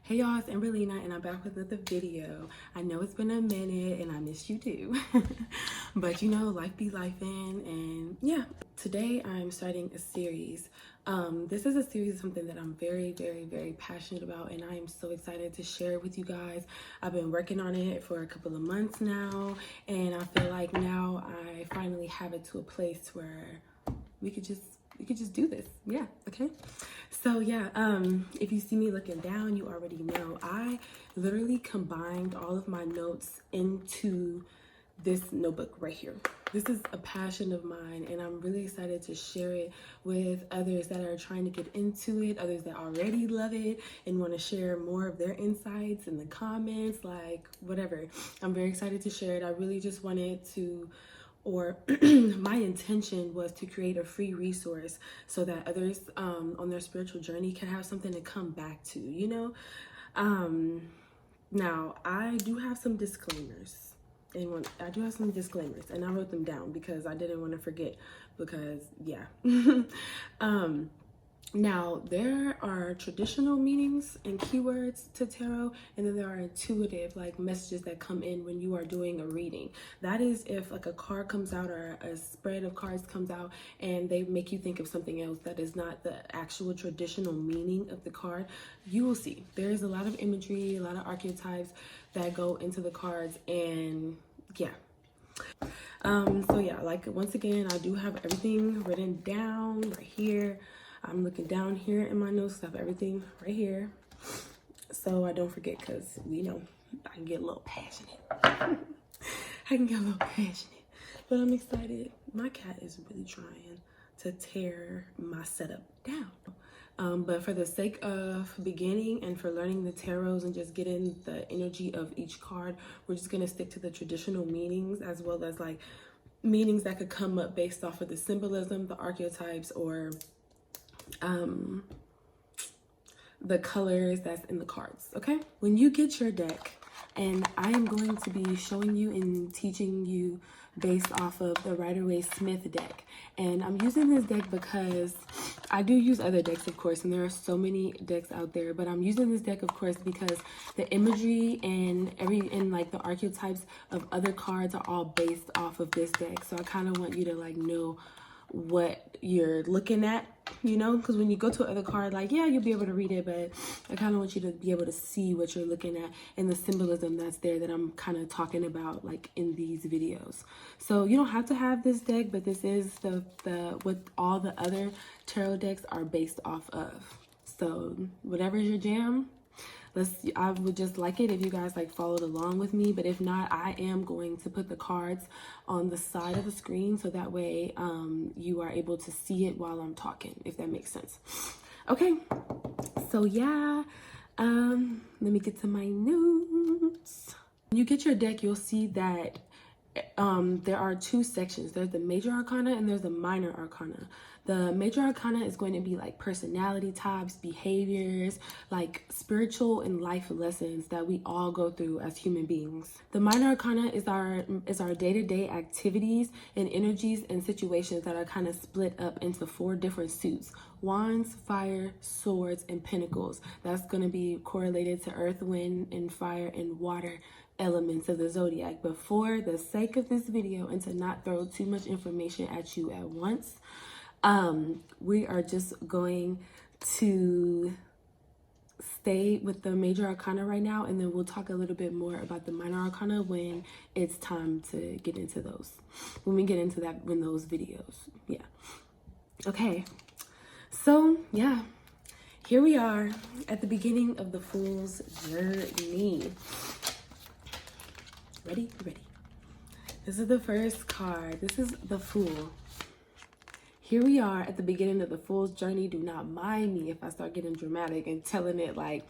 Hey y'all, it's Amberlina and I'm back with another video. I know it's been a minute and I missed you too. But you know, life be lifing, and yeah. Today I'm starting a series. This is a series of something that I'm very passionate about, and I am so excited to share it with you guys. I've been working on it for a couple of months now, and I feel like now I finally have it to a place where we could just do this. Yeah, okay. So yeah, if you see me looking down, you already know I literally combined all of my notes into this notebook right here. This is a passion of mine, and I'm really excited to share it with others that are trying to get into it, others that already love it and want to share more of their insights in the comments, like whatever. I'm very excited to share it. I really just wanted to, or my intention was to create a free resource so that others on their spiritual journey can have something to come back to, you know? Now, I do have some disclaimers. And I wrote them down because I didn't want to forget, because yeah. Now, there are traditional meanings and keywords to tarot, and then there are intuitive, like, messages that come in when you are doing a reading. That is if like a card comes out or a spread of cards comes out and they make you think of something else that is not the actual traditional meaning of the card. You will see there is a lot of imagery, a lot of archetypes that go into the cards, and yeah. So yeah, like, once again, I do have everything written down right here. I'm looking down here in my notes. I have everything right here, so I don't forget, because you know I can get a little passionate. But I'm excited. My cat is really trying to tear my setup down. But for the sake of beginning and for learning the tarots and just getting the energy of each card, we're just gonna stick to the traditional meanings, as well as like meanings that could come up based off of the symbolism, the archetypes, or the colors that's in the cards. Okay, when you get your deck, and I am going to be showing you and teaching you based off of the Rider-Waite-Smith deck. And I'm using this deck because I do use other decks, of course, and there are so many decks out there, but I'm using this deck, of course, because the imagery and like the archetypes of other cards are all based off of this deck. So I kind of want you to like know what you're looking at, you know, because when you go to another card, like, yeah, you'll be able to read it, but I kind of want you to be able to see what you're looking at and the symbolism that's there that I'm kind of talking about, like, in these videos. So you don't have to have this deck, but this is the what all the other tarot decks are based off of. So whatever's your jam, I would just like it if you guys like followed along with me, but if not, I am going to put the cards on the side of the screen so that way you are able to see it while I'm talking, if that makes sense. Okay, so yeah, let me get to my notes. When you get your deck, you'll see that there are two sections. There's the major arcana and there's the minor arcana. The major arcana is going to be like personality types, behaviors, like spiritual and life lessons that we all go through as human beings. The minor arcana is our day-to-day activities and energies and situations that are kind of split up into 4 different suits: wands, fire, swords, and pentacles. That's going to be correlated to earth, wind, and fire and water elements of the zodiac. But for the sake of this video and to not throw too much information at you at once, we are just going to stay with the major arcana right now, and then we'll talk a little bit more about the minor arcana when it's time to get into those, when we get into that in those videos. Yeah, okay, so yeah, here we are at the beginning of the Fool's journey. Ready? This is the first card. This is the Fool. Here we are at the beginning of the Fool's journey. Do not mind me if I start getting dramatic and telling it like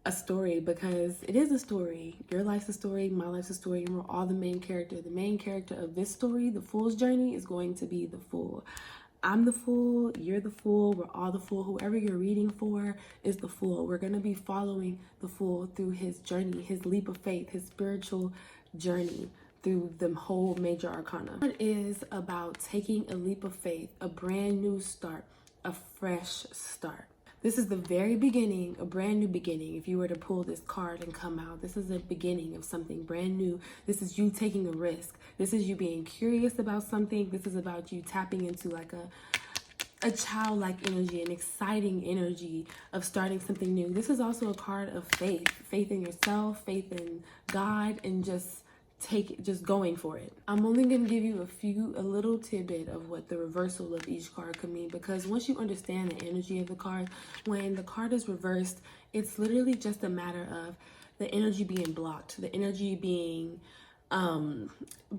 a story, because it is a story. Your life's a story, my life's a story, and we're all the main character. The main character of this story, the Fool's journey, is going to be the Fool. I'm the Fool, you're the Fool, we're all the Fool. Whoever you're reading for is the Fool. We're going to be following the Fool through his journey, his leap of faith, his spiritual journey through the whole major arcana. It is about taking a leap of faith, a brand new start, a fresh start. This is the very beginning, a brand new beginning. If you were to pull this card and come out, this is the beginning of something brand new. This is you taking a risk. This is you being curious about something. This is about you tapping into like a childlike energy, an exciting energy of starting something new. This is also a card of faith, faith in yourself, faith in God, and just going for it. I'm only going to give you a little tidbit of what the reversal of each card could mean, because once you understand the energy of the card, when the card is reversed, it's literally just a matter of the energy being blocked, the energy being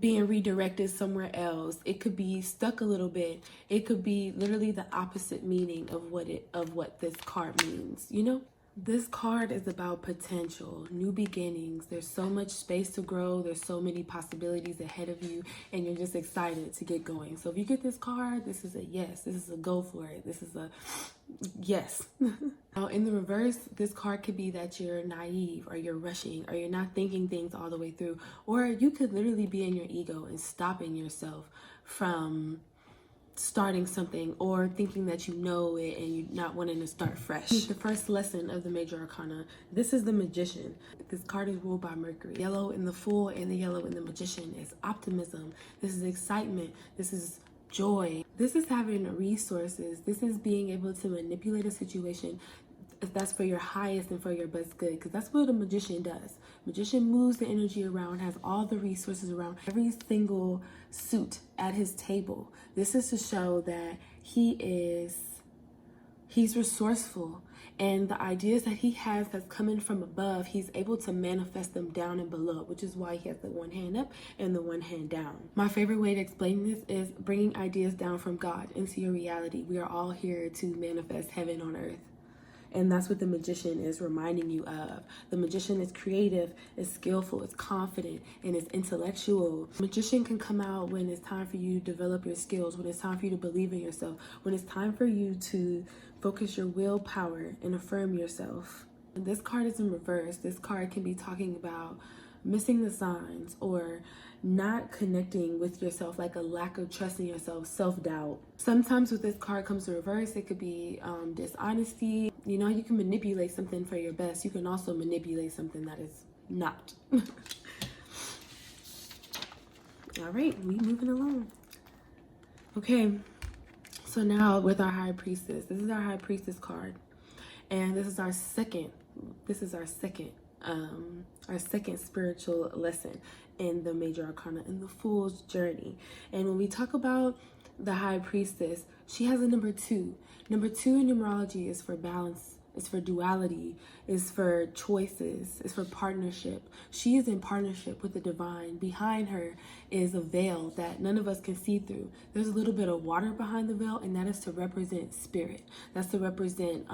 redirected somewhere else. It could be stuck a little bit. It could be literally the opposite meaning of what this card means, you know? This card is about potential, new beginnings. There's so much space to grow. There's so many possibilities ahead of you, and you're just excited to get going. So if you get this card, this is a yes. This is a go for it. This is a yes. Now, in the reverse, this card could be that you're naive, or you're rushing, or you're not thinking things all the way through, or you could literally be in your ego and stopping yourself from starting something, or thinking that you know it and you're not wanting to start fresh. The first lesson of the major arcana, this is the Magician. This card is ruled by Mercury. Yellow in the Fool and the yellow in the Magician is optimism. This is excitement. This is joy. This is having resources. This is being able to manipulate a situation if that's for your highest and for your best good, because that's what a magician does. Magician moves the energy around, has all the resources around, every single suit at his table. This is to show that he's resourceful, and the ideas that he has that's coming from above, he's able to manifest them down and below, which is why he has the one hand up and the one hand down. My favorite way to explain this is bringing ideas down from God into your reality. We are all here to manifest heaven on earth. And that's what the Magician is reminding you of. The Magician is creative, is skillful, is confident, and is intellectual. Magician can come out when it's time for you to develop your skills, when it's time for you to believe in yourself, when it's time for you to focus your willpower and affirm yourself. And this card is in reverse. This card can be talking about missing the signs, or not connecting with yourself, like a lack of trust in yourself, self-doubt. Sometimes with this card comes in reverse, it could be dishonesty. You know, you can manipulate something for your best. You can also manipulate something that is not. All right, we moving along. Okay, so now with our High Priestess, this is our High Priestess card, and this is our second spiritual lesson in the major arcana, in the Fool's journey. And when we talk about the High Priestess, she has a number 2. Number 2 in numerology is for balance, is for duality, is for choices, is for partnership. She is in partnership with the divine. Behind her is a veil that none of us can see through. There's a little bit of water behind the veil, and that is to represent spirit. That's to represent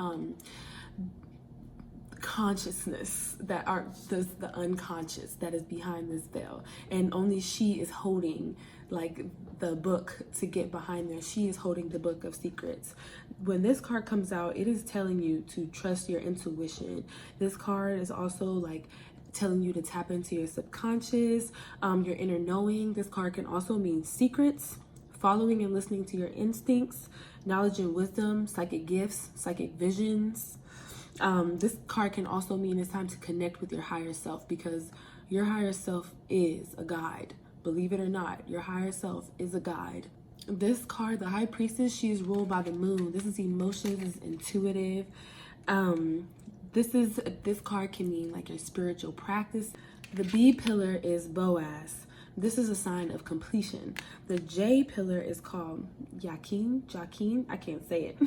consciousness, that are the unconscious that is behind this veil, and only she is holding like the book to get behind there. She is holding the book of secrets. When this card comes out, it is telling you to trust your intuition. This card is also like telling you to tap into your subconscious, your inner knowing. This card can also mean secrets, following and listening to your instincts, knowledge and wisdom, psychic gifts, psychic visions. This card can also mean it's time to connect with your higher self, because your higher self is a guide. Believe it or not, your higher self is a guide. This card, the High Priestess, she is ruled by the moon. This is emotions, this is intuitive. This card can mean like your spiritual practice. The B pillar is Boaz. This is a sign of completion. The J pillar is called Jacqueline. I can't say it,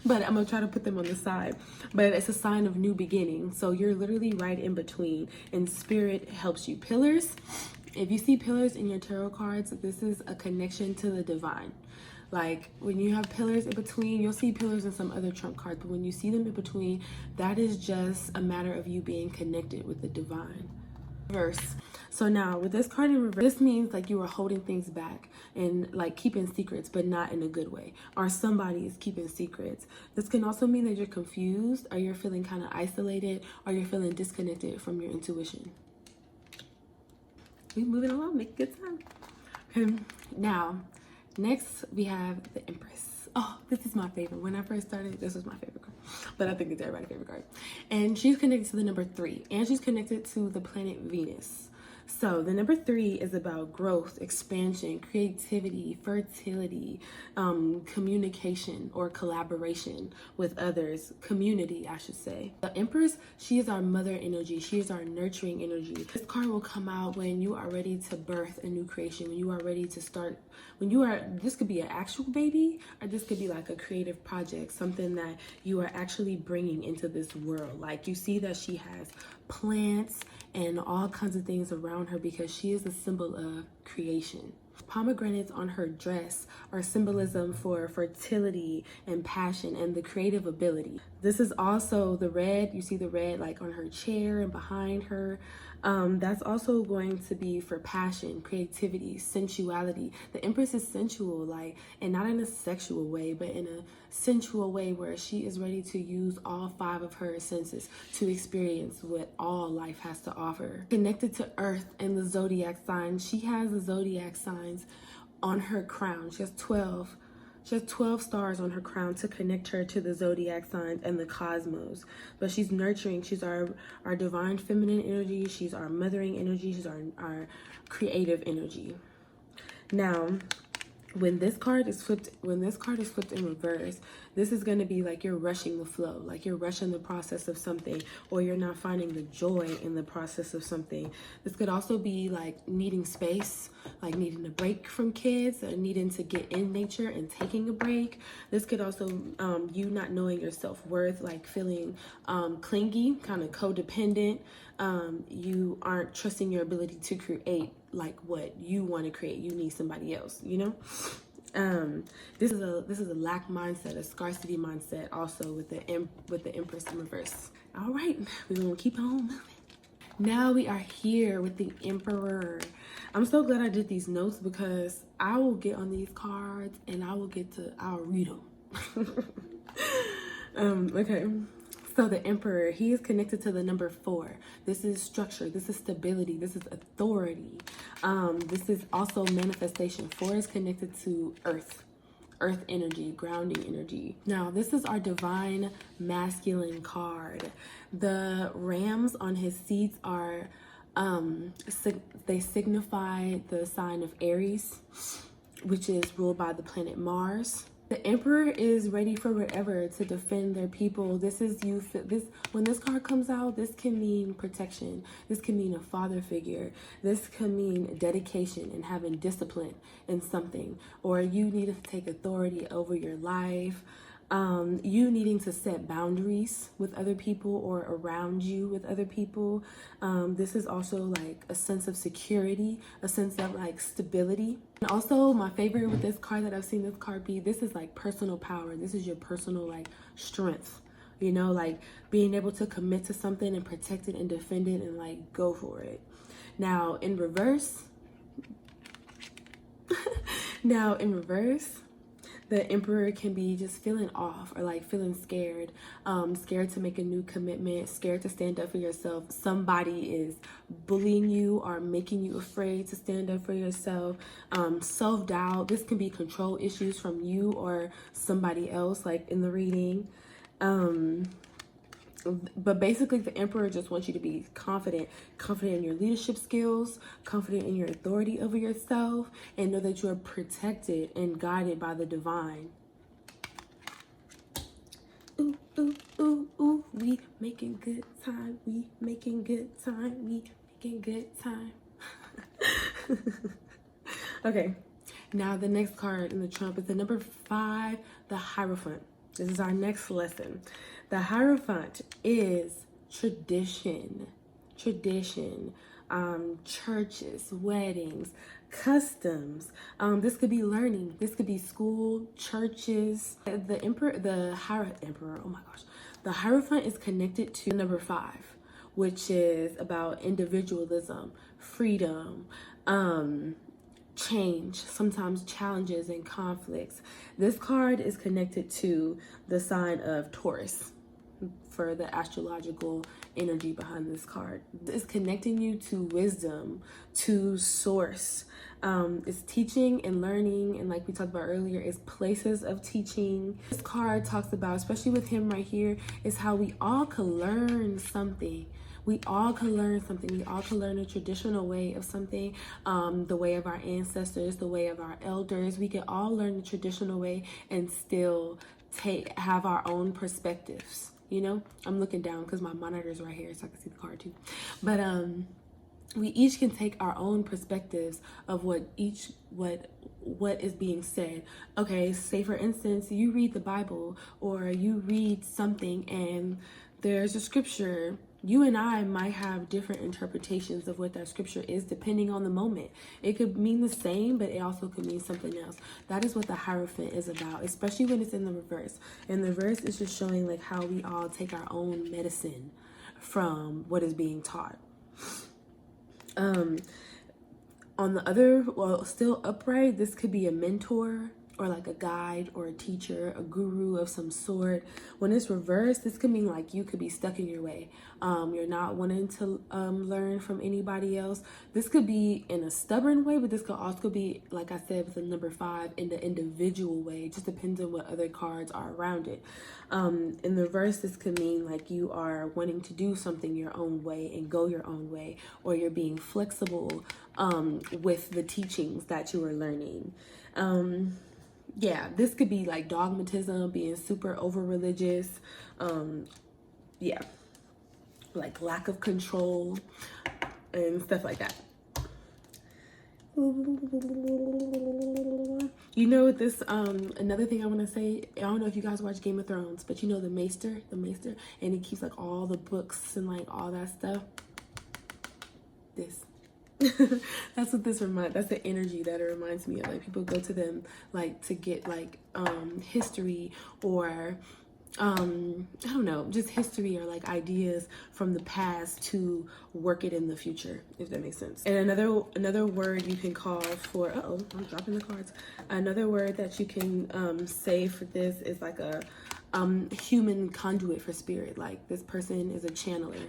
but I'm gonna try to put them on the side. But it's a sign of new beginning. So you're literally right in between, and spirit helps you. Pillars, if you see pillars in your tarot cards, this is a connection to the divine. Like when you have pillars in between, you'll see pillars in some other trump cards, but when you see them in between, that is just a matter of you being connected with the divine. Reverse. So now with this card in reverse, this means like you are holding things back and like keeping secrets, but not in a good way, or somebody is keeping secrets. This can also mean that you're confused, or you're feeling kind of isolated, or you're feeling disconnected from your intuition. We're moving along, make a good time. Okay, now next we have the Empress. Oh, this is my favorite. When I first started, this was my favorite card. but I think it's everybody's favorite card. And she's connected to the number 3, and she's connected to the planet Venus. So the number 3 is about growth, expansion, creativity, fertility, communication or collaboration with others, community, I should say. The Empress, she is our mother energy. She is our nurturing energy. This card will come out when you are ready to birth a new creation, when you are ready to start, this could be an actual baby, or this could be like a creative project, something that you are actually bringing into this world. Like, you see that she has plants and all kinds of things around her because she is a symbol of creation. Pomegranates on her dress are symbolism for fertility and passion and the creative ability. This is also the red. You see the red like on her chair and behind her. That's also going to be for passion, creativity, sensuality. The Empress is sensual, like, and not in a sexual way, but in a sensual way where she is ready to use all 5 of her senses to experience what all life has to offer. Connected to Earth and the zodiac signs, she has the zodiac signs on her crown. She has 12. She has 12 stars on her crown to connect her to the zodiac signs and the cosmos. But she's nurturing. She's our divine feminine energy. She's our mothering energy. She's our creative energy. Now, when this card is flipped in reverse, this is going to be like you're rushing the flow, like you're rushing the process of something, or you're not finding the joy in the process of something. This could also be like needing space, like needing a break from kids, or needing to get in nature and taking a break. This could also you not knowing your self-worth, like feeling clingy, kind of codependent. You aren't trusting your ability to create like what you want to create. You need somebody else, you know. This is a lack mindset, a scarcity mindset, also with the Empress in reverse. All right, we're gonna keep on moving. Now we are here with the Emperor. I'm so glad I did these notes because I will get on these cards and I'll read them. Okay. So the Emperor, he is connected to the number 4. This is structure. This is stability. This is authority. This is also manifestation. 4 is connected to earth energy, grounding energy. Now, this is our divine masculine card. The rams on his seats are, they signify the sign of Aries, which is ruled by the planet Mars. The Emperor is ready for whatever to defend their people. This is you. When this card comes out, this can mean protection. This can mean a father figure. This can mean dedication and having discipline in something, or you need to take authority over your life. You needing to set boundaries with other people or around you with other people. This is also like a sense of security, a sense of like stability. And also my favorite with this card that I've seen this card be, this is like personal power. This is your personal like strength, you know, like being able to commit to something and protect it and defend it and like go for it. Now in reverse, the Emperor can be just feeling off or like feeling scared, scared to make a new commitment, scared to stand up for yourself. Somebody is bullying you or making you afraid to stand up for yourself. Self-doubt. This can be control issues from you or somebody else, like in the reading. But basically the Emperor just wants you to be confident in your leadership skills, confident in your authority over yourself, and know that you are protected and guided by the divine. Ooh, ooh, ooh, ooh, we making good time, we making good time, we making good time. Okay, now the next card in the trump is the number 5, the Hierophant. This is our next lesson. The Hierophant is tradition, churches, weddings, customs. This could be learning. This could be school, churches. The Emperor, oh my gosh. The Hierophant is connected to number 5, which is about individualism, freedom, change, sometimes challenges and conflicts. This card is connected to the sign of Taurus. for the astrological energy behind this card. It's connecting you to wisdom, to source. It's teaching and learning, and like we talked about earlier, it's places of teaching. This card talks about, especially with him right here, is how we all could learn something. We all could learn something. We all could learn a traditional way of something, the way of our ancestors, the way of our elders. We could all learn the traditional way and still have our own perspectives. You know, I'm looking down because my monitor's right here so I can see the card too. But we each can take our own perspectives of what is being said. Okay, say for instance, you read the Bible or you read something and there's a scripture. You and I might have different interpretations of what that scripture is depending on the moment. It could mean the same, but it also could mean something else. That is what the Hierophant is about, especially when it's in the reverse. And the reverse is just showing like how we all take our own medicine from what is being taught. On the other, well, still upright, this could be a mentor or like a guide or a teacher, a guru of some sort. When it's reversed, this could mean like you could be stuck in your way. You're not wanting to learn from anybody else. This could be in a stubborn way, but this could also be, like I said, with the number 5, in the individual way. It just depends on what other cards are around it. In the reverse, this could mean like you are wanting to do something your own way and go your own way, or you're being flexible with the teachings that you are learning. Yeah, this could be like dogmatism, being super over religious. Yeah, like lack of control and stuff like that. You know, this another thing I want to say, I don't know if you guys watch Game of Thrones, but you know the Maester, and he keeps like all the books and like all that stuff. This. That's what this reminds. That's the energy that it reminds me of. Like people go to them like to get like history or I don't know, just history or like ideas from the past to work it in the future, if that makes sense. And another word you can call for, I'm dropping the cards. Another word that you can say for this is like a human conduit for spirit. Like this person is a channeler.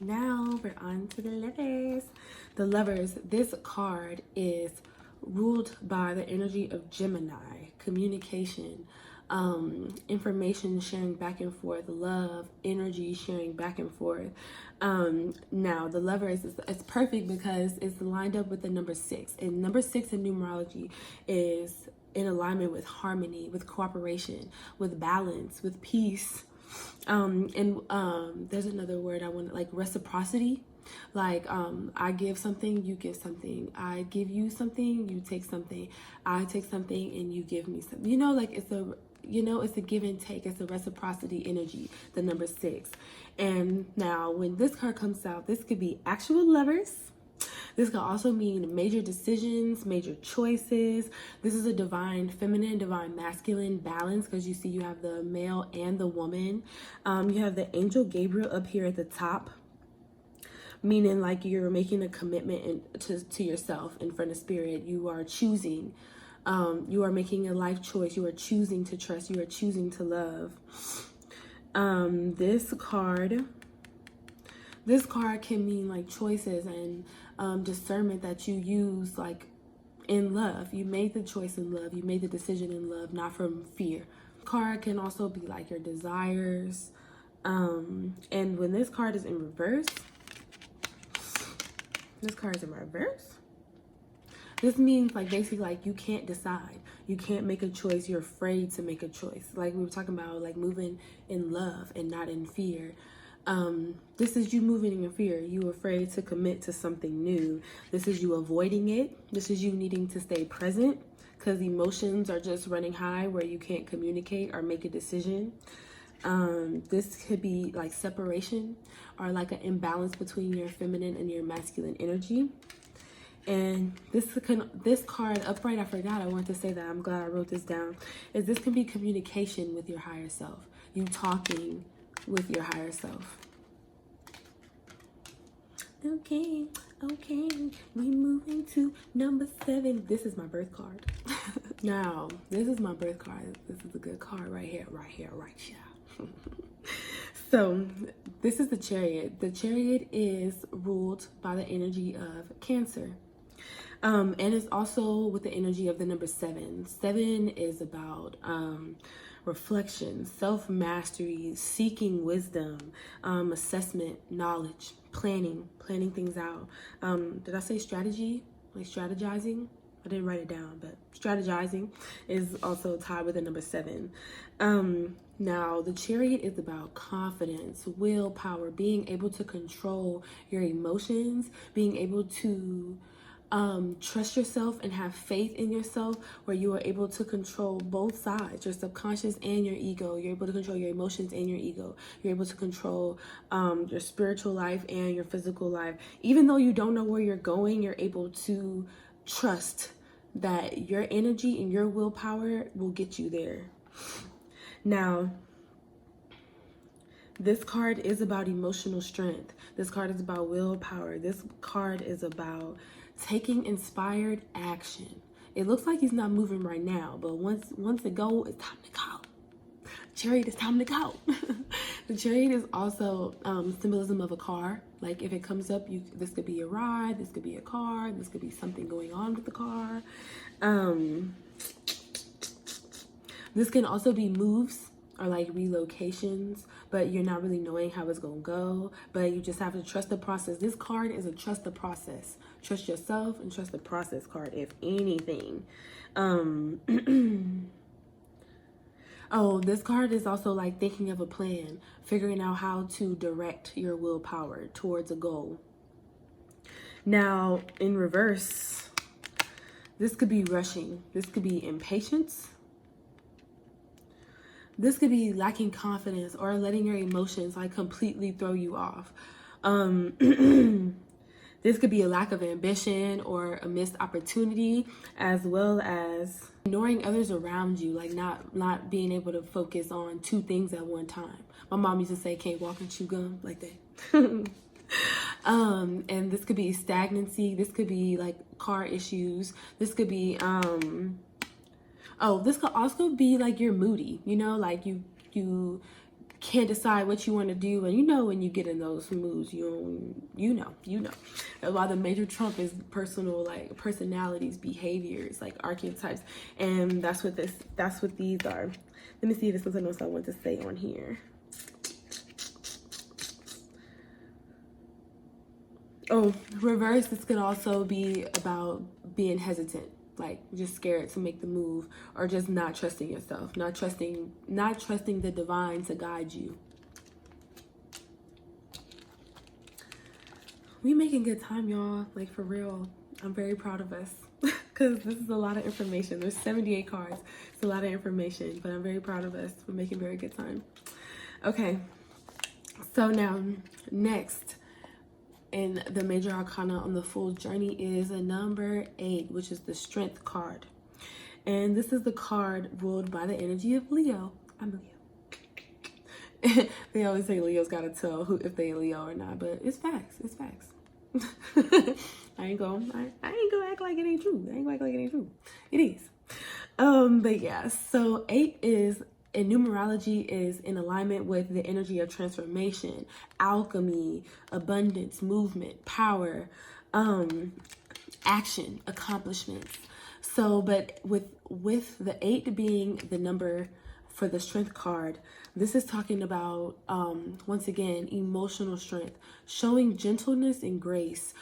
Now we're on to the lovers. The lovers, this card is ruled by the energy of Gemini, communication, information sharing back and forth, love, energy sharing back and forth. Now the lovers, it's perfect because it's lined up with the number 6, and number 6 in numerology is in alignment with harmony, with cooperation, with balance, with peace. There's another word I want, like reciprocity. Like I give something, you give something. I give you something, you take something. I take something and you give me something. You know, like it's a give and take. It's a reciprocity energy, the number 6. And now when this card comes out, this could be actual lovers. This can also mean major decisions, major choices. This is a divine feminine, divine masculine balance, because you see you have the male and the woman. You have the angel Gabriel up here at the top, meaning like you're making a commitment to yourself in front of spirit. You are choosing. You are making a life choice. You are choosing to trust. You are choosing to love. This card can mean like choices and discernment that you use like in love. You made the choice in love. You made the decision in love, not from fear. Card can also be like your desires. And when this card is in reverse, this means like basically like you can't decide. You can't make a choice. You're afraid to make a choice. Like we were talking about, like moving in love and not in fear. This is you moving in fear. You afraid to commit to something new. This is you avoiding it. This is you needing to stay present because emotions are just running high where you can't communicate or make a decision. This could be like separation or like an imbalance between your feminine and your masculine energy. And this card upright, I forgot, I wanted to say that, I'm glad I wrote this down, is this can be communication with your higher self. You talking with your higher self. Okay, Okay, we moving to number 7. This is my birth card. Now, this is my birth card. This is a good card right here, right here, right here. So, this is the Chariot. The Chariot is ruled by the energy of Cancer. And it's also with the energy of the number 7. 7 is about reflection, self-mastery, seeking wisdom, assessment, knowledge, planning things out. Did I say strategy? Like strategizing? I didn't write it down, but strategizing is also tied with the number 7. Now, the Chariot is about confidence, willpower, being able to control your emotions, being able to trust yourself and have faith in yourself, where you are able to control both sides, your subconscious and your ego. You're able to control your emotions and your ego. You're able to control your spiritual life and your physical life. Even though you don't know where you're going, you're able to trust that your energy and your willpower will get you there. Now, this card is about emotional strength. This card is about willpower. This card is about taking inspired action. It looks like he's not moving right now, but once it goes, it's time to go. Chariot, it's time to go. The Chariot is also symbolism of a car. Like if it comes up, this could be a ride, this could be a car, this could be something going on with the car. This can also be moves or like relocations, but you're not really knowing how it's gonna go, but you just have to trust the process. This card is a trust the process. Trust yourself and trust the process card, if anything. Oh, this card is also like thinking of a plan, figuring out how to direct your willpower towards a goal. Now, in reverse, this could be rushing. This could be impatience. This could be lacking confidence or letting your emotions like completely throw you off. This could be a lack of ambition or a missed opportunity, as well as ignoring others around you, like not being able to focus on 2 things at one time. My mom used to say, can't walk and chew gum, like that. And this could be stagnancy. This could be like car issues. This could be, this could also be like you're moody, you know, like you can't decide what you want to do, and you know when you get in those moods, you know. While the major trump is personal, like personalities, behaviors, like archetypes, and that's what these are. Let me see if there's something else I want to say on here. Oh, reverse, this could also be about being hesitant, like just scared to make the move, or just not trusting yourself, not trusting the divine to guide you. We making good time, y'all, like for real. I'm very proud of us because this is a lot of information. There's 78 cards. It's a lot of information, but I'm very proud of us. We're making very good time. Okay, so now next in the major arcana on the Fool's journey is a number 8, which is the Strength card. And this is the card ruled by the energy of Leo. I'm a Leo. They always say Leo's gotta tell if they Leo or not, but it's facts. It's facts. I ain't gonna act like it ain't true. It is. But yeah, so 8 is, in numerology, is in alignment with the energy of transformation, alchemy, abundance, movement, power, action, accomplishments. So, but with the 8 being the number for the Strength card, this is talking about, once again, emotional strength, showing gentleness and grace,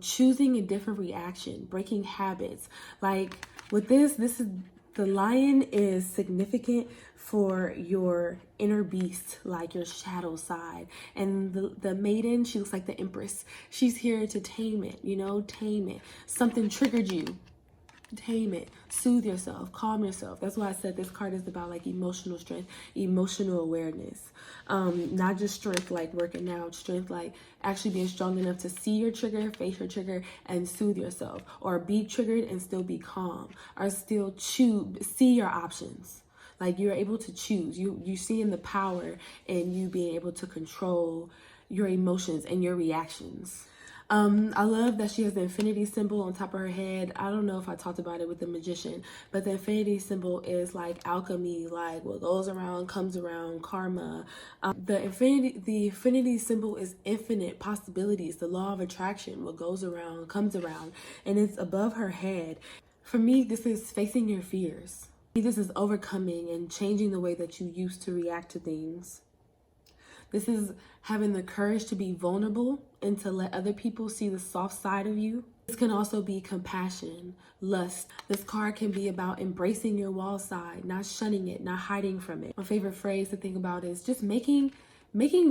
choosing a different reaction, breaking habits. Like with this is, the lion is significant for your inner beast, like your shadow side. And the maiden, she looks like the empress. She's here to tame it, tame it. Something triggered you. Tame it, soothe yourself, calm yourself. That's why I said this card is about like emotional strength, emotional awareness. Not just strength like working out, strength like actually being strong enough to see your trigger, face your trigger, and soothe yourself, or be triggered and still be calm, or still see your options. Like you're able to choose. You seeing the power in you being able to control your emotions and your reactions. I love that she has the infinity symbol on top of her head. I don't know if I talked about it with the magician, but the infinity symbol is like alchemy, like what goes around comes around, karma. The infinity symbol is infinite possibilities, the law of attraction, what goes around comes around, and it's above her head. For me, this is facing your fears. This is overcoming and changing the way that you used to react to things. This is having the courage to be vulnerable and to let other people see the soft side of you. This can also be compassion, lust. This card can be about embracing your wall side, not shunning it, not hiding from it. My favorite phrase to think about is just making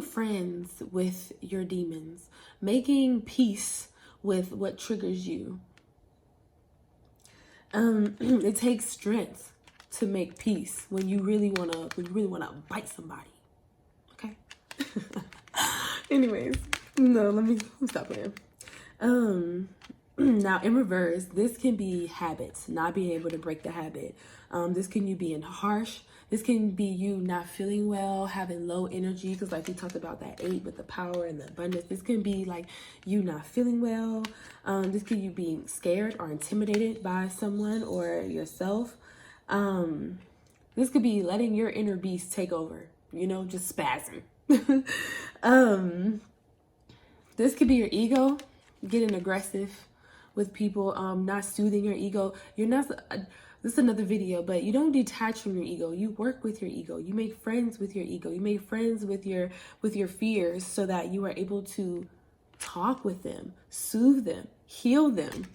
friends with your demons, making peace with what triggers you. It takes strength to make peace when you really wanna bite somebody. Okay. Anyways, no, let me stop here. Now in reverse, this can be habits, not being able to break the habit. This can you being harsh. This can be you not feeling well, having low energy, because like we talked about that 8 with the power and the abundance. This can be like you not feeling well. This can you being scared or intimidated by someone or yourself. This could be letting your inner beast take over, just spazzing. This could be your ego getting aggressive with people, not soothing your ego. You're not, this is another video, but you don't detach from your ego. You work with your ego. You make friends with your ego. You make friends with your fears so that you are able to talk with them, soothe them, heal them.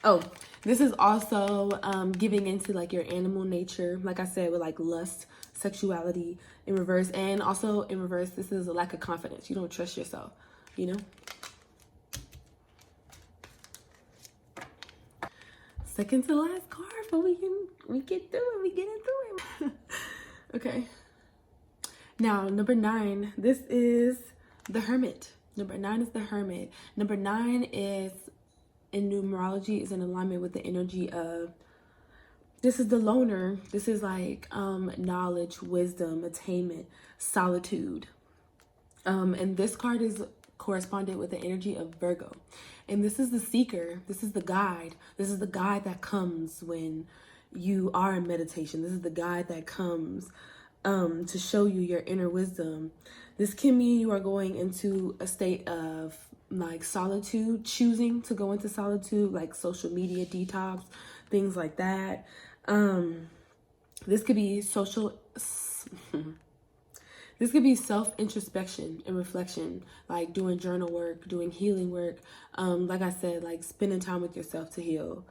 Oh, this is also giving into like your animal nature, like I said, with like lust, sexuality in reverse. And also in reverse, this is a lack of confidence. You don't trust yourself, Second to last card, but we get through it. We get into it. Okay. Now, number 9, this is the Hermit. Number 9 is the Hermit. Number 9 is, in numerology, is in alignment with the energy of, this is the loner. This is like knowledge, wisdom, attainment, solitude. And this card is corresponded with the energy of Virgo. And this is the seeker. This is the guide. This is the guide that comes when you are in meditation. This is the guide that comes to show you your inner wisdom. This can mean you are going into a state of like solitude, choosing to go into solitude, like social media detox, things like that. This could be this could be self-introspection and reflection, like doing journal work, doing healing work. Like I said, like spending time with yourself to heal.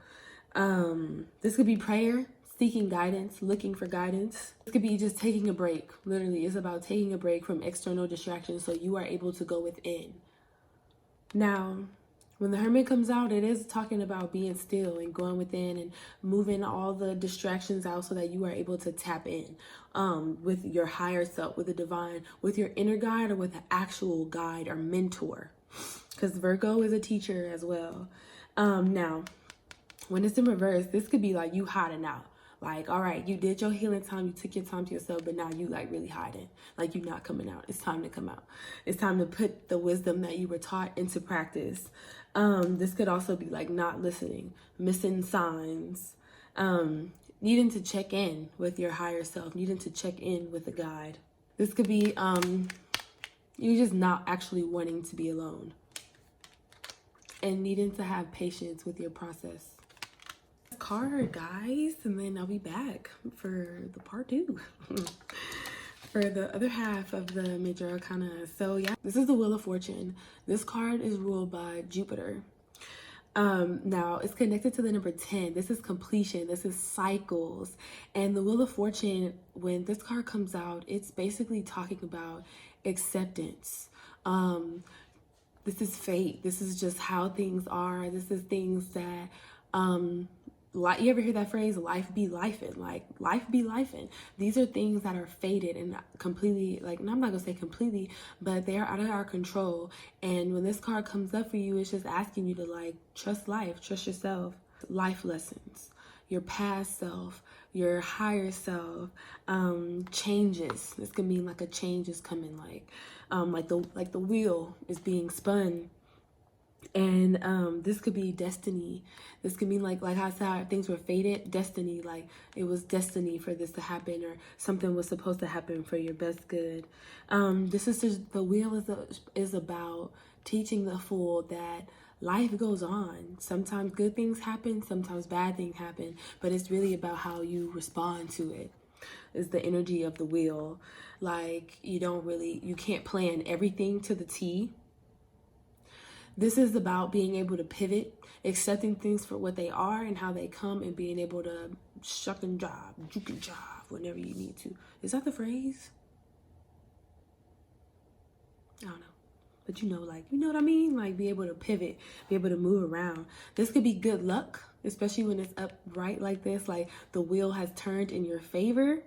This could be prayer, seeking guidance, looking for guidance. This could be just taking a break. Literally, it's about taking a break from external distractions so you are able to go within. Now, when the Hermit comes out, it is talking about being still and going within and moving all the distractions out so that you are able to tap in with your higher self, with the divine, with your inner guide, or with an actual guide or mentor. Because Virgo is a teacher as well. Now, when it's in reverse, this could be like you hiding out. Like, all right, you did your healing time, you took your time to yourself, but now you like really hiding. Like you're not coming out. It's time to come out. It's time to put the wisdom that you were taught into practice. This could also be like not listening, missing signs, needing to check in with your higher self, needing to check in with a guide. This could be you just not actually wanting to be alone and needing to have patience with your process. Card, guys, and then I'll be back for the part 2 for the other half of the major arcana. So yeah, this is the Wheel of Fortune. This card is ruled by Jupiter. Now it's connected to the number 10. This is completion. This is cycles. And the Wheel of Fortune, when this card comes out, it's basically talking about acceptance. This is fate. This is just how things are. This is things that like, you ever hear that phrase, life be lifing? Like, life be lifing. These are things that are fated and completely, like, and I'm not gonna say completely, but they are out of our control. And when this card comes up for you, it's just asking you to like trust life, trust yourself. Life lessons, your past self, your higher self, changes. This could mean like a change is coming, like like the wheel is being spun. And this could be destiny. This could mean like I said, things were fated, destiny, like it was destiny for this to happen, or something was supposed to happen for your best good. This is just, the wheel is about teaching the fool that life goes on. Sometimes good things happen, sometimes bad things happen, but it's really about how you respond to it. Is the energy of the wheel. Like you can't plan everything to the T. This is about being able to pivot, accepting things for what they are and how they come, and being able to shuck and jive, juke and jive whenever you need to. Is that the phrase? I don't know. But you know what I mean? Like be able to pivot, be able to move around. This could be good luck, especially when it's upright like this, like the wheel has turned in your favor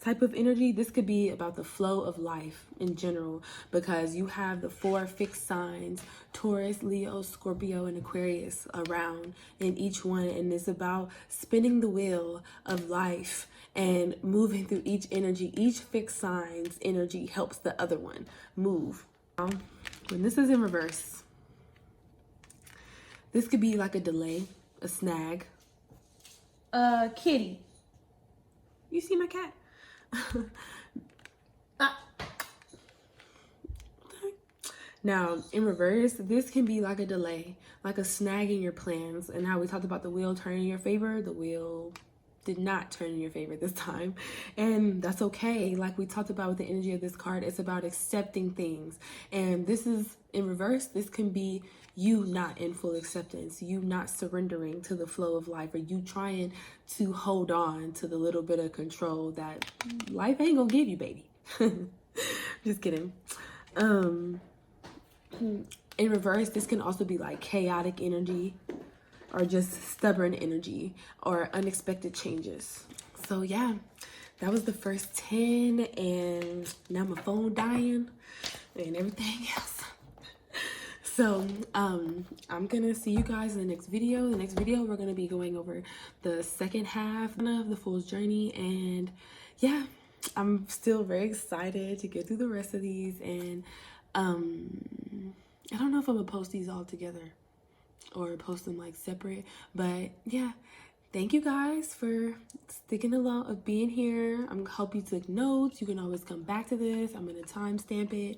type of energy. This could be about the flow of life in general, because you have the 4 fixed signs, Taurus, Leo, Scorpio, and Aquarius around in each one. And it's about spinning the wheel of life and moving through each energy. Each fixed sign's energy helps the other one move. When this is in reverse, this could be like a delay, a snag. Kitty, you see my cat? Now, in reverse, this can be like a delay, like a snag in your plans. And how we talked about the wheel turning in your favor, the wheel did not turn in your favor this time. And that's okay. Like we talked about with the energy of this card, it's about accepting things. And this is in reverse. This can be you not in full acceptance, you not surrendering to the flow of life, or you trying to hold on to the little bit of control that life ain't gonna give you, baby. Just kidding. In reverse, this can also be like chaotic energy, or just stubborn energy, or unexpected changes. So yeah, that was the first 10, and now my phone dying and everything else. So I'm gonna see you guys in the next video. The next video, we're gonna be going over the second half of the Fool's Journey. And yeah, I'm still very excited to get through the rest of these. And I don't know if I'm gonna post these all together or post them like separate, but yeah, thank you guys for sticking along, of being here. I'm hope you took notes. You can always come back to this. I'm gonna timestamp it.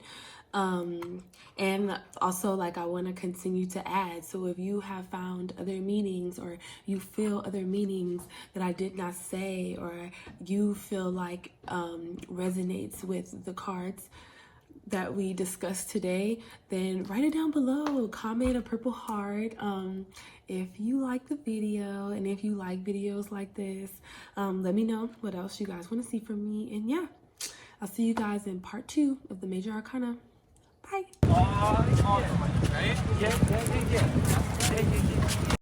And also, like, I want to continue to add. So if you have found other meanings, or you feel other meanings that I did not say, or you feel like resonates with the cards that we discussed today, then write it down below. Comment a purple heart if you like the video, and if you like videos like this. Let me know what else you guys want to see from me. And yeah, I'll see you guys in part 2 of the Major Arcana. Bye. Right? Yeah.